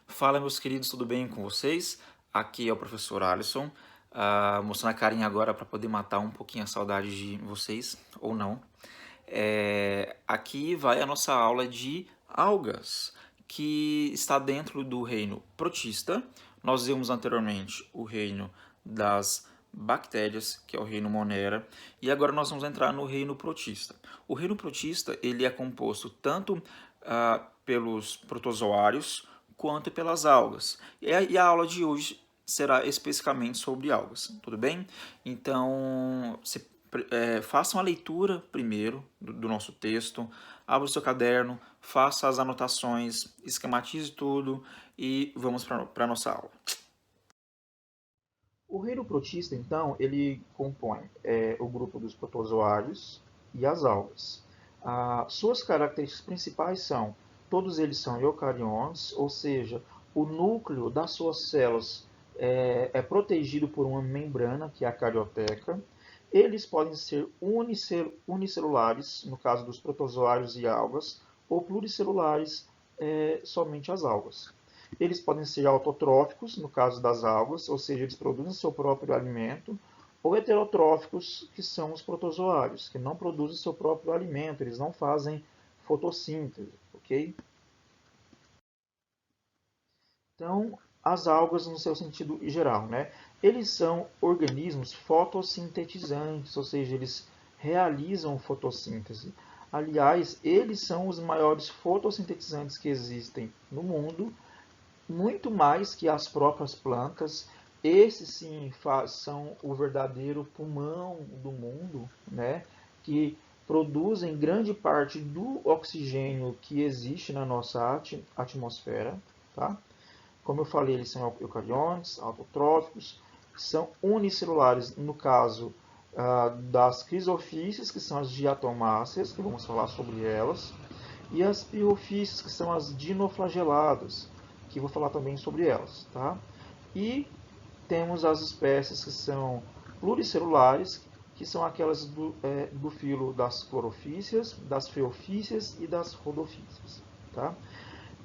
Fala, meus queridos, tudo bem com vocês? Aqui é o professor Alisson, mostrando a carinha agora para poder matar um pouquinho a saudade de vocês, ou não. Aqui vai a nossa aula de algas, que está dentro do reino protista. Nós vimos anteriormente o reino das bactérias, que é o reino Monera, e agora nós vamos entrar no reino protista. O reino protista ele é composto tanto pelos protozoários quanto pelas algas. E a aula de hoje será especificamente sobre algas, tudo bem? Então, façam a leitura primeiro do nosso texto, abra o seu caderno, faça as anotações, esquematize tudo e vamos para a nossa aula. O reino protista, então, ele compõe o grupo dos protozoários e as algas. Suas características principais são, todos eles são eucariontes, ou seja, o núcleo das suas células é protegido por uma membrana, que é a carioteca. Eles podem ser unicelulares, no caso dos protozoários e algas, ou pluricelulares, somente as algas. Eles podem ser autotróficos, no caso das algas, ou seja, eles produzem seu próprio alimento, ou heterotróficos, que são os protozoários, que não produzem seu próprio alimento, eles não fazem fotossíntese, ok? Então, as algas no seu sentido geral, né? Eles são organismos fotossintetizantes, ou seja, eles realizam fotossíntese. Aliás, eles são os maiores fotossintetizantes que existem no mundo, muito mais que as próprias plantas. Esses sim são o verdadeiro pulmão do mundo, né? Que produzem grande parte do oxigênio que existe na nossa atmosfera. Tá? Como eu falei, eles são eucariontes, autotróficos, são unicelulares no caso das crisofícies, que são as diatomáceas, que vamos falar sobre elas, e as pirrofícies, que são as dinoflageladas, que vou falar também sobre elas. Tá? E temos as espécies que são pluricelulares, que são aquelas do filo das clorofícias, das feofícias e das rodofícias. Tá?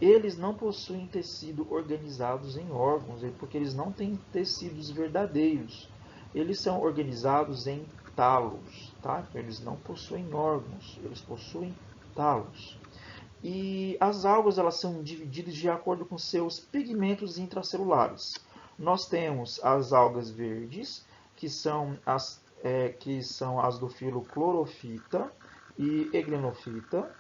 Eles não possuem tecido organizados em órgãos, porque eles não têm tecidos verdadeiros. Eles são organizados em talos, tá? Eles não possuem órgãos, eles possuem talos. E as algas elas são divididas de acordo com seus pigmentos intracelulares. Nós temos as algas verdes, que são as do filo clorofita e egrenofita.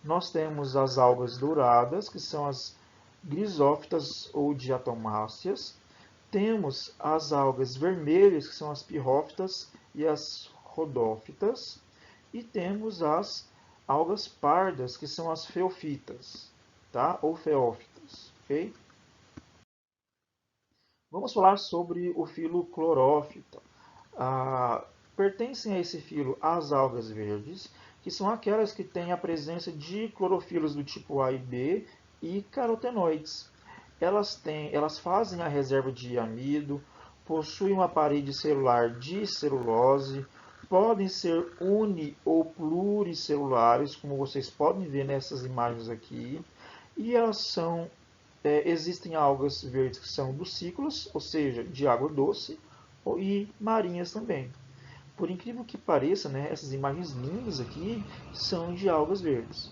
Nós temos as algas douradas, que são as grisófitas ou diatomáceas. Temos as algas vermelhas, que são as pirrófitas e as rodófitas. E temos as algas pardas, que são as feofitas, tá? Ou feófitas, ok? Vamos falar sobre o filo clorófita. Ah, Pertencem a esse filo as algas verdes, que são aquelas que têm a presença de clorofilos do tipo A e B e carotenoides. Elas fazem a reserva de amido, possuem uma parede celular de celulose, podem ser ou pluricelulares, como vocês podem ver nessas imagens aqui, e existem algas verdes que são ducícolas, ou seja, de água doce, e marinhas também. Por incrível que pareça, né, essas imagens lindas aqui são de algas verdes.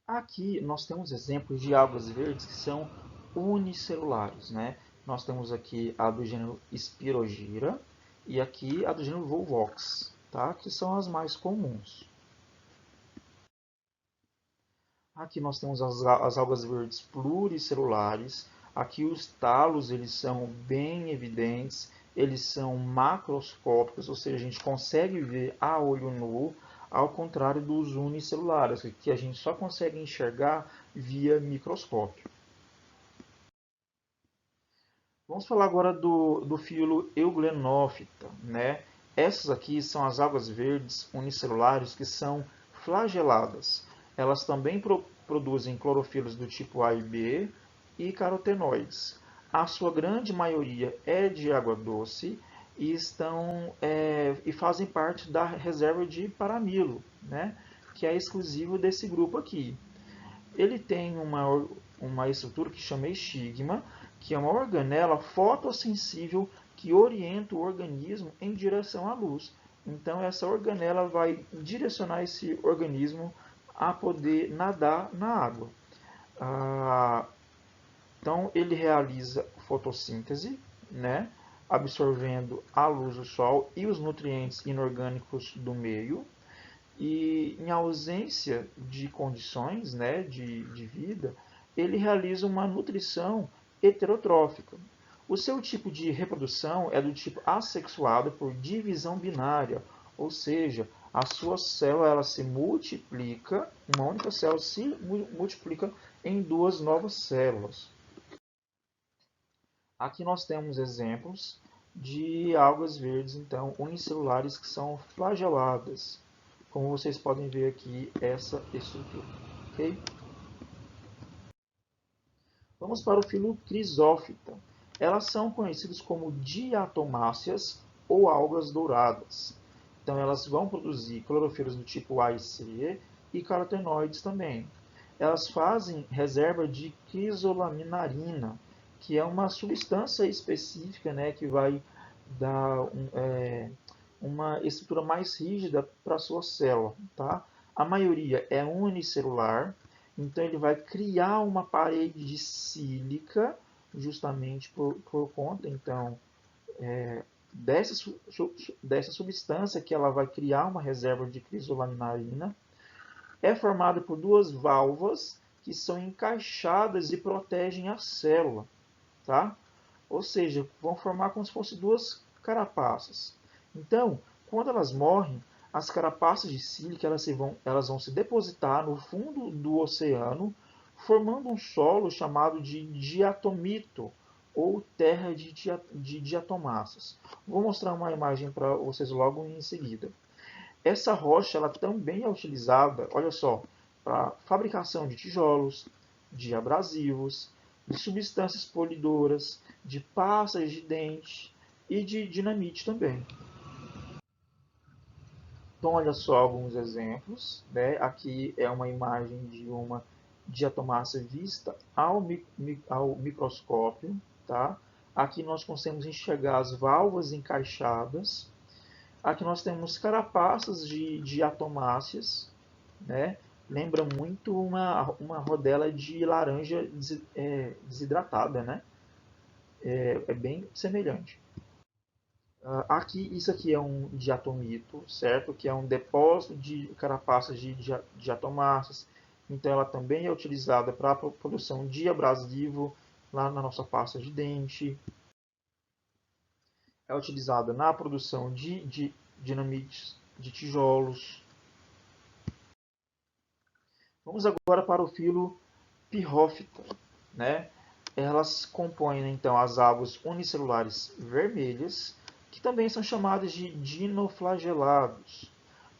Aqui nós temos exemplos de algas verdes que são unicelulares. Né? Nós temos aqui a do gênero Spirogyra e aqui a do gênero Volvox, tá? Que são as mais comuns. Aqui nós temos as algas verdes pluricelulares. Aqui os talos eles são bem evidentes, eles são macroscópicos, ou seja, a gente consegue ver a olho nu, ao contrário dos unicelulares, que a gente só consegue enxergar via microscópio. Vamos falar agora do filo Euglenophyta. Né? Essas aqui são as algas verdes unicelulares que são flageladas. Elas também produzem clorofilos do tipo A e B e carotenoides. A sua grande maioria é de água doce e fazem parte da reserva de paramilo, né? Que é exclusivo desse grupo aqui. ele tem uma estrutura que chama estigma, que é uma organela fotossensível que orienta o organismo em direção à luz. Então, essa organela vai direcionar esse organismo a poder nadar na água. Então, ele realiza fotossíntese, né, absorvendo a luz do sol e os nutrientes inorgânicos do meio. E em ausência de condições, né, de vida, ele realiza uma nutrição heterotrófica. O seu tipo de reprodução é do tipo assexuado por divisão binária, ou seja, a sua célula ela se multiplica, uma única célula se multiplica em duas novas células. Aqui nós temos exemplos de algas verdes, então, unicelulares que são flageladas. Como vocês podem ver aqui, essa estrutura. Okay? Vamos para o filo Crisófita. Elas são conhecidas como diatomáceas ou algas douradas. Então, elas vão produzir clorofilos do tipo A e C e carotenoides também. Elas fazem reserva de crisolaminarina, que é uma substância específica, né, que vai dar uma estrutura mais rígida para a sua célula. Tá? A maioria é unicelular, então ele vai criar uma parede de sílica justamente por conta então dessa substância que ela vai criar uma reserva de crisolaminarina. É formada por duas válvulas que são encaixadas e protegem a célula. Tá? Ou seja, vão formar como se fossem duas carapaças. Então, quando elas morrem, as carapaças de sílica elas vão se depositar no fundo do oceano, formando um solo chamado de diatomito, ou terra de diatomáceas. Vou mostrar uma imagem para vocês logo em seguida. Essa rocha ela também é utilizada, olha só, para fabricação de tijolos, de abrasivos, de substâncias polidoras, de pastas de dente e de dinamite também. Então, olha só alguns exemplos. Né? Aqui é uma imagem de uma diatomácea vista ao microscópio. Tá? Aqui nós conseguimos enxergar as válvulas encaixadas. Aqui nós temos carapaças de diatomáceas, né? Lembra muito uma rodela de laranja desidratada, né? É bem semelhante. Isso aqui é um diatomito, certo? Que é um depósito de carapaças de diatomáceas. Então, ela também é utilizada para a produção de abrasivo lá na nossa pasta de dente. É utilizada na produção de dinamites de tijolos. Vamos agora para o filo Pirrófita, né? Elas compõem então as algas unicelulares vermelhas, que também são chamadas de dinoflagelados.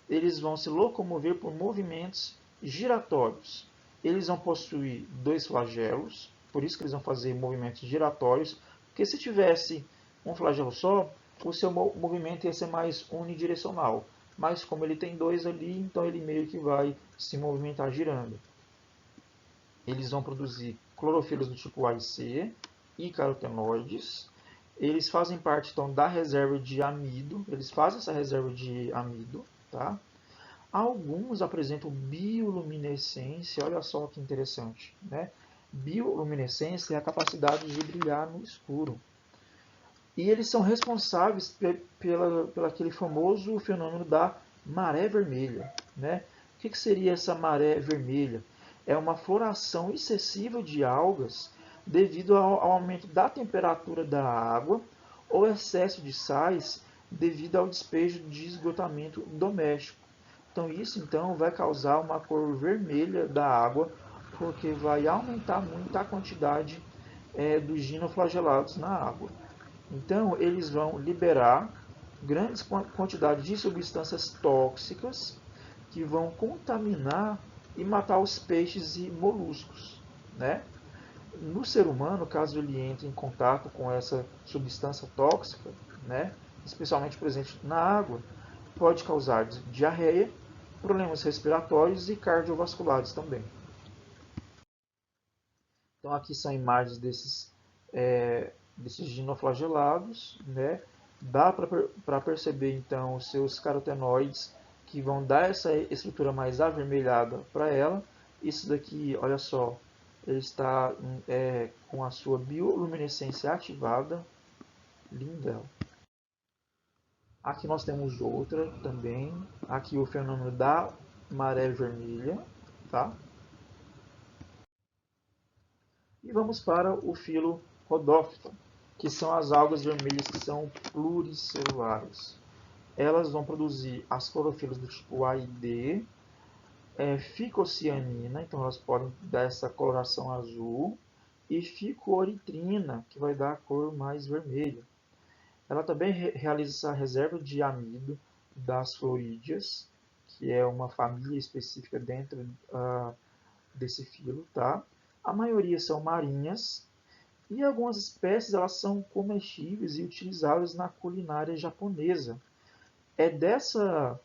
Eles vão se locomover por movimentos giratórios. Eles vão possuir dois flagelos, por isso que eles vão fazer movimentos giratórios, porque se tivesse um flagelo só, o seu movimento ia ser mais unidirecional. Mas como ele tem dois ali, então ele meio que vai se movimentar girando. Eles vão produzir clorofilos do tipo A e C e carotenoides. Eles fazem parte então da reserva de amido. Eles fazem essa reserva de amido, tá? Alguns apresentam bioluminescência. Olha só que interessante, né? Bioluminescência é a capacidade de brilhar no escuro. E eles são responsáveis pelo aquele famoso fenômeno da maré vermelha, né? O que seria essa maré vermelha? É uma floração excessiva de algas devido ao aumento da temperatura da água ou excesso de sais devido ao despejo de esgotamento doméstico. Então isso então vai causar uma cor vermelha da água, porque vai aumentar muito a quantidade dos dinoflagelados na água. Então eles vão liberar grandes quantidades de substâncias tóxicas que vão contaminar e matar os peixes e moluscos, né? No ser humano, caso ele entre em contato com essa substância tóxica, né, especialmente presente na água, pode causar diarreia, problemas respiratórios e cardiovasculares também. Então aqui são imagens desses dinoflagelados, né? Dá para perceber então os seus carotenoides que vão dar essa estrutura mais avermelhada para ela. Isso daqui, olha só, ele está com a sua bioluminescência ativada, linda. Aqui nós temos outra também, aqui o fenômeno da maré vermelha, tá? E vamos para o filo Rhodophyta, que são as algas vermelhas que são pluricelulares. Elas vão produzir as clorofilas do tipo A e D, ficocianina, então elas podem dar essa coloração azul, e ficooritrina, que vai dar a cor mais vermelha. Ela também realiza essa reserva de amido das florídeas, que é uma família específica dentro desse filo, tá? A maioria são marinhas e algumas espécies elas são comestíveis e utilizáveis na culinária japonesa. É dessa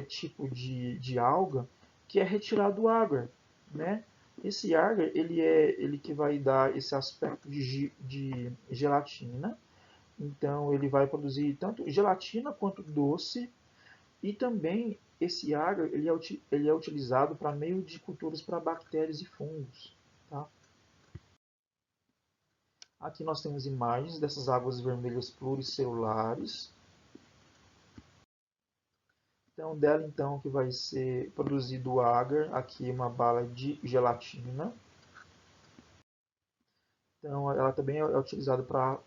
tipo de alga que é retirado o agar, né? Esse agar ele que vai dar esse aspecto de gelatina. Então ele vai produzir tanto gelatina quanto doce e também esse agar ele é utilizado para meio de culturas para bactérias e fungos. Tá? Aqui nós temos imagens dessas águas vermelhas pluricelulares. Então dela então que vai ser produzido o agar, aqui uma bala de gelatina. Então ela também é utilizada para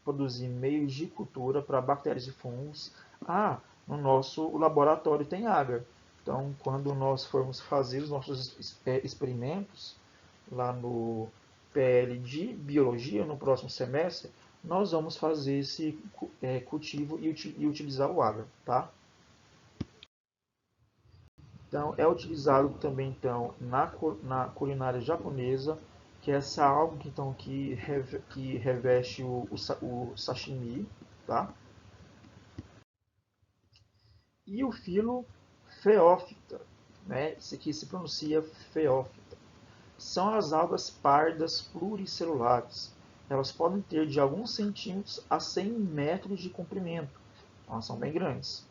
produzir meios de cultura para bactérias e fungos. Ah, no nosso laboratório tem agar. Então, quando nós formos fazer os nossos experimentos lá no PL de Biologia, no próximo semestre, nós vamos fazer esse cultivo e utilizar o agar, tá? Então, é utilizado também então na culinária japonesa, que é essa alga então, que reveste o sashimi, tá? E o filo Phaeophyta, né? Esse aqui se pronuncia Phaeophyta. São as algas pardas pluricelulares. Elas podem ter de alguns centímetros a 100 metros de comprimento. Então, elas são bem grandes.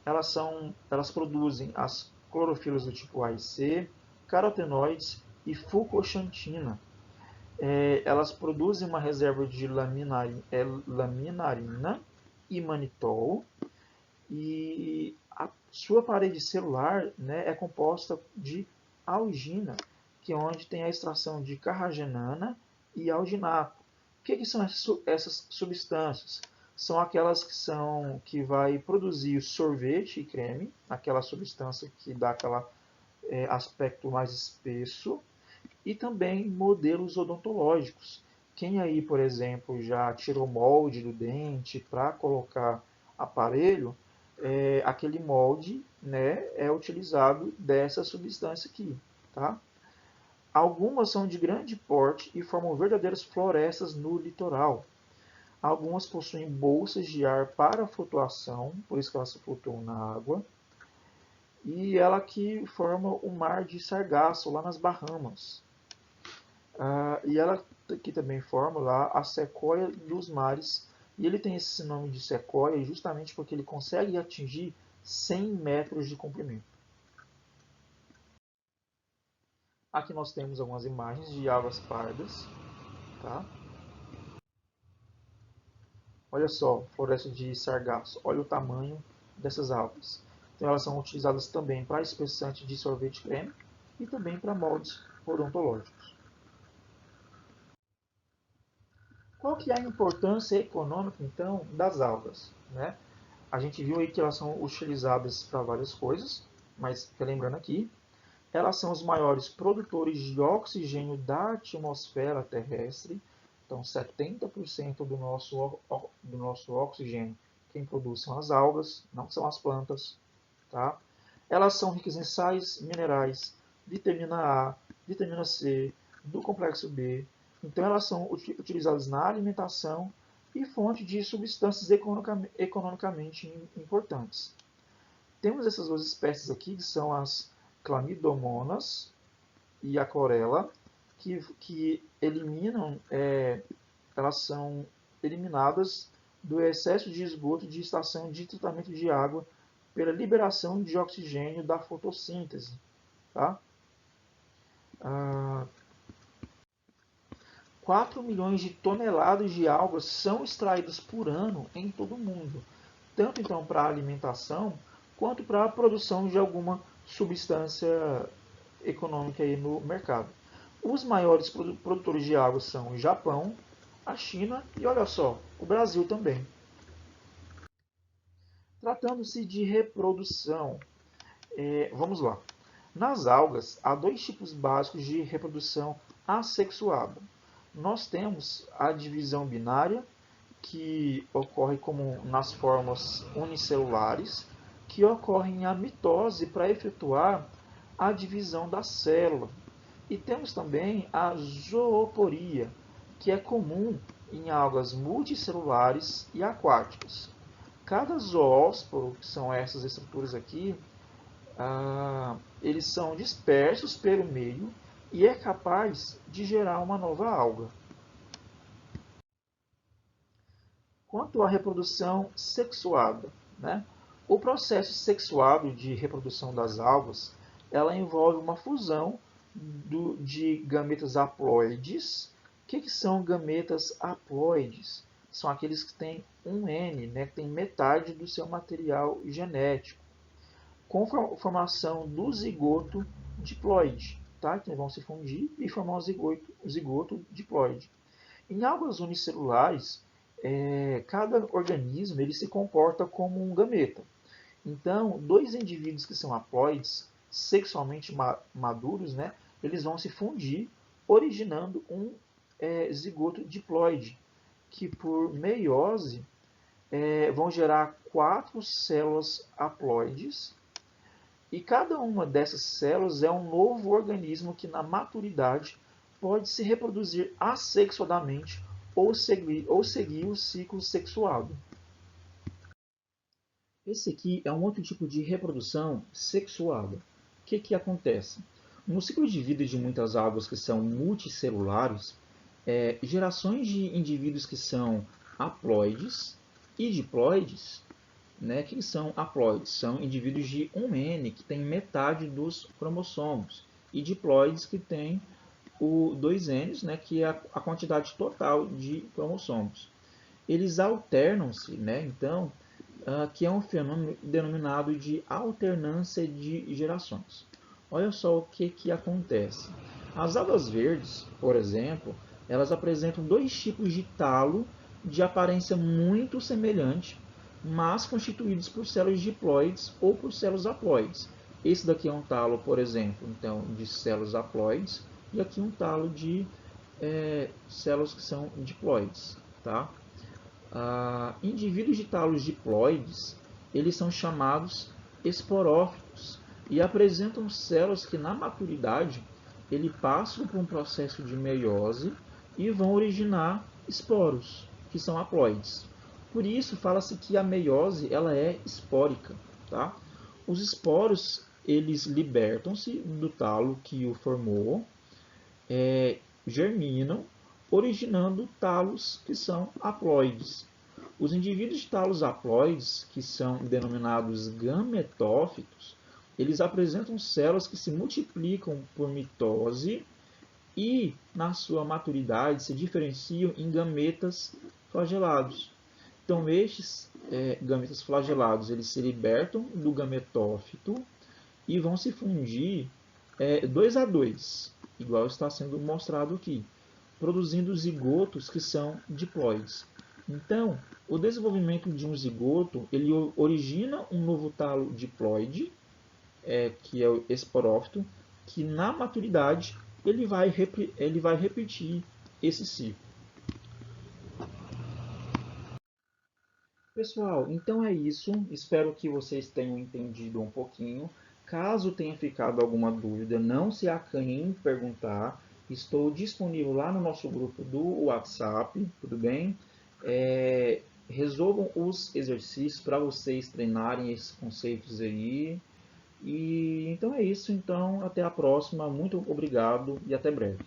Elas produzem as clorofilas do tipo A e C, carotenoides e fucoxantina. Elas produzem uma reserva de laminarina e manitol, e a sua parede celular, né, é composta de algina, que é onde tem a extração de carragenana e alginato. O que são essas substâncias? São aquelas que vai produzir sorvete e creme, aquela substância que dá aquele aspecto mais espesso, e também modelos odontológicos. Quem aí, por exemplo, já tirou molde do dente para colocar aparelho, aquele molde, né, é utilizado dessa substância aqui, tá? Algumas são de grande porte e formam verdadeiras florestas no litoral. Algumas possuem bolsas de ar para flutuação, por isso que elas flutuam na água. E ela que forma o mar de Sargasso, lá nas Bahamas. E ela que também forma lá a sequoia dos mares. E ele tem esse nome de sequoia justamente porque ele consegue atingir 100 metros de comprimento. Aqui nós temos algumas imagens de algas pardas. Tá? Olha só, floresta de sargaço. Olha o tamanho dessas algas. Então elas são utilizadas também para espessante de sorvete creme e também para moldes odontológicos. Qual que é a importância econômica, então, das algas? Né? A gente viu aí que elas são utilizadas para várias coisas, mas relembrando aqui, elas são os maiores produtores de oxigênio da atmosfera terrestre. Então, 70% do nosso oxigênio quem produz são as algas, não são as plantas. Tá? Elas são ricas em sais minerais, vitamina A, vitamina C, do complexo B. Então, elas são utilizadas na alimentação e fonte de substâncias economicamente importantes. Temos essas duas espécies aqui, que são as Clamidomonas e a clorela, que eliminam, elas são eliminadas do excesso de esgoto de estação de tratamento de água pela liberação de oxigênio da fotossíntese. Tá? 4 milhões de toneladas de algas são extraídas por ano em todo o mundo, tanto então para a alimentação quanto para a produção de alguma substância econômica aí no mercado. Os maiores produtores de água são o Japão, a China e, olha só, o Brasil também. Tratando-se de reprodução, vamos lá. Nas algas, há dois tipos básicos de reprodução assexuada. Nós temos a divisão binária, que ocorre como nas formas unicelulares, que ocorrem a mitose para efetuar a divisão da célula. E temos também a zooporia, que é comum em algas multicelulares e aquáticas. Cada zoósporo, que são essas estruturas aqui, eles são dispersos pelo meio e é capaz de gerar uma nova alga. Quanto à reprodução sexuada, né? O processo sexuado de reprodução das algas, ela envolve uma fusão de gametas haploides. O que são gametas haploides? São aqueles que têm um N, né, que tem metade do seu material genético, com formação do zigoto diploide, tá? Então vão se fundir e formar um zigoto diploide. Em algas unicelulares, cada organismo ele se comporta como um gameta. Então, dois indivíduos que são haploides, sexualmente maduros, né, eles vão se fundir, originando um zigoto diploide, que por meiose vão gerar 4 células haploides, e cada uma dessas células é um novo organismo que, na maturidade, pode se reproduzir assexuadamente ou seguir o ciclo sexuado. Esse aqui é um outro tipo de reprodução sexuada. O que acontece? No ciclo de vida de muitas algas que são multicelulares, gerações de indivíduos que são haploides e diploides, né, que são haploides, são indivíduos de um N, que tem metade dos cromossomos, e diploides, que tem o 2Ns, né, que é a quantidade total de cromossomos. Eles alternam-se, né, então, que é um fenômeno denominado de alternância de gerações. Olha só o que acontece. As algas verdes, por exemplo, elas apresentam dois tipos de talo de aparência muito semelhante, mas constituídos por células diploides ou por células haploides. Esse daqui é um talo, por exemplo, então, de células haploides, e aqui um talo de células que são diploides. Tá? Indivíduos de talos diploides, eles são chamados esporófitos e apresentam células que, na maturidade, ele passam por um processo de meiose e vão originar esporos, que são haploides. Por isso, fala-se que a meiose ela é espórica. Tá? Os esporos, eles libertam-se do talo que o formou, germinam, originando talos que são haploides. Os indivíduos de talos haploides, que são denominados gametófitos, eles apresentam células que se multiplicam por mitose e, na sua maturidade, se diferenciam em gametas flagelados. Então, estes gametas flagelados eles se libertam do gametófito e vão se fundir 2 a 2, igual está sendo mostrado aqui, produzindo zigotos que são diploides. Então, o desenvolvimento de um zigoto ele origina um novo talo diploide, que é o esporófito, que na maturidade ele vai repetir esse ciclo. Pessoal, então é isso. Espero que vocês tenham entendido um pouquinho. Caso tenha ficado alguma dúvida, não se acanhe em perguntar. Estou disponível lá no nosso grupo do WhatsApp, tudo bem? Resolvam os exercícios para vocês treinarem esses conceitos aí. E então é isso. Então, até a próxima. Muito obrigado e até breve.